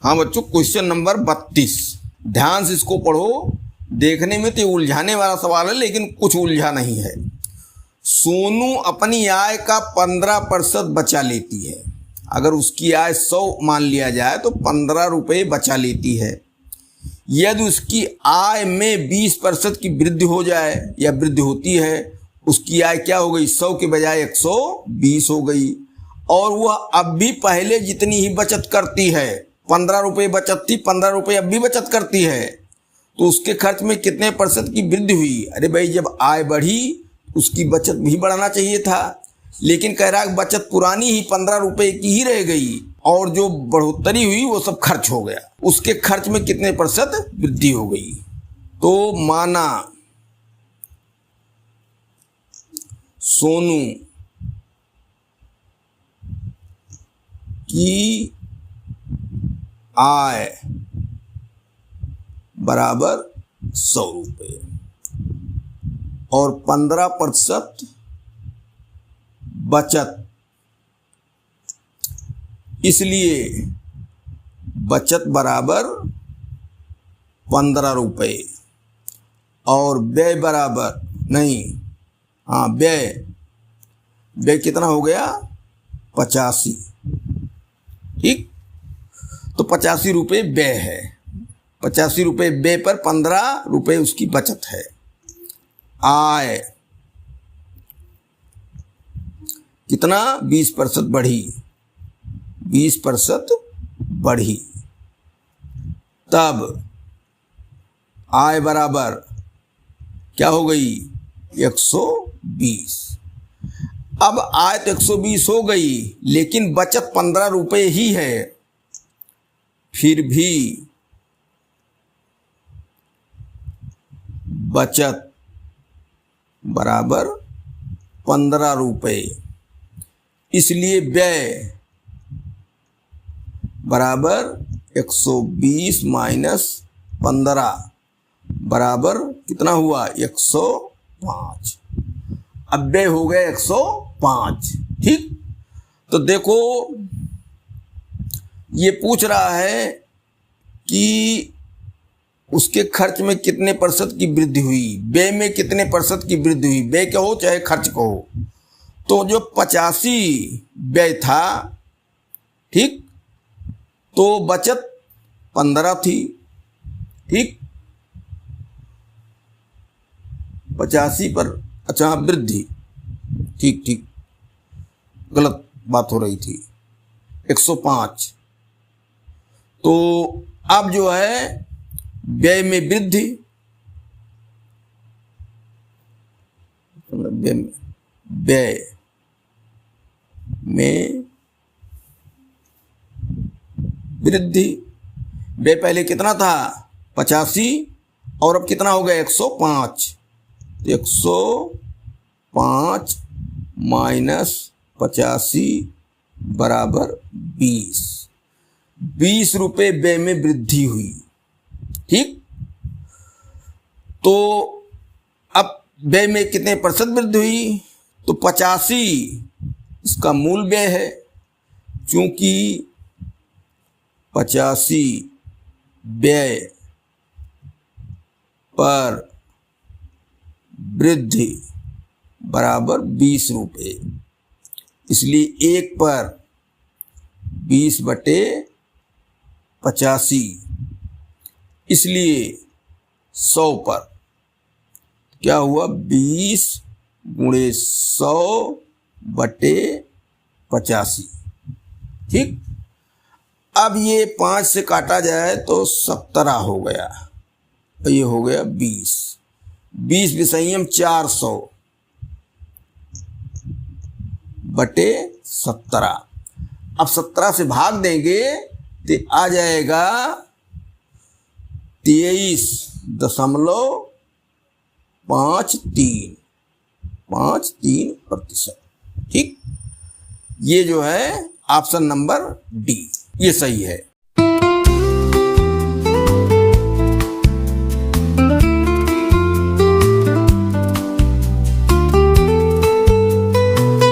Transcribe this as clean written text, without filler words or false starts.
हाँ बच्चों, question number 32, ध्यान से इसको पढ़ो। देखने में तो उलझाने वाला सवाल है लेकिन कुछ उलझा नहीं है। सोनू अपनी आय का 15% बचा लेती है। अगर उसकी आय 100 मान लिया जाए तो 15 रुपये बचा लेती है। यदि उसकी आय में 20% की वृद्धि हो जाए या वृद्धि होती है, उसकी आय क्या हो गई, 100 के बजाय 120 हो गई। और वह अब भी पहले जितनी ही बचत करती है, 15 रुपये बचत थी, 15 रुपये अब भी बचत करती है, तो उसके खर्च में कितने % की वृद्धि हुई। अरे भाई, जब आय बढ़ी उसकी बचत भी बढ़ाना चाहिए था, लेकिन कह रहा है बचत पुरानी ही 15 रुपये की ही रह गई और जो बढ़ोतरी हुई वो सब खर्च हो गया। उसके खर्च में कितने % वृद्धि हो गई। तो माना सोनू की आय बराबर 100 रुपये और 15% बचत, इसलिए बचत बराबर 15 रुपये और व्यय बराबर नहीं, हाँ व्यय कितना हो गया, 85। ठीक, तो 85 रुपये व्यय है, 85 रुपये व्यय पर 15 रुपये उसकी बचत है। आय कितना, 20% बढ़ी, 20% बढ़ी, तब आय बराबर क्या हो गई, 120। अब आय तो 120 हो गई लेकिन बचत 15 रुपये ही है, फिर भी बचत बराबर 15 रुपये, इसलिए व्यय बराबर 120 माइनस 15 बराबर कितना हुआ, 105। अब व्यय हो गया 105। ठीक, तो देखो ये पूछ रहा है कि उसके खर्च में कितने % की वृद्धि हुई, व्यय में कितने % की वृद्धि हुई, व्यय कहो चाहे खर्च कहो। तो जो 85 व्यय था, ठीक, तो बचत 15 थी। ठीक, 85 पर, अच्छा वृद्धि, ठीक, गलत बात हो रही थी, 105। तो अब जो है व्यय में वृद्धि, व्यय में वृद्धि, व्यय पहले कितना था, 85 और अब कितना हो गया, 105। 105 माइनस 85 बराबर 20। 20 रुपये व्यय में वृद्धि हुई। ठीक, तो अब व्यय में कितने % वृद्धि हुई, तो 85 इसका मूल व्यय है, क्योंकि 85 व्यय पर वृद्धि बराबर 20 रुपये, इसलिए 1 पर 20/85, इसलिए 100 पर क्या हुआ, 20 × 100/85। ठीक, अब ये 5 से काटा जाए तो 17 हो गया, तो ये हो गया 20 विषयम 400/17। अब 17 से भाग देंगे तो आ जाएगा 23.53%। ठीक, ये जो है ऑप्शन नंबर डी, ये सही है।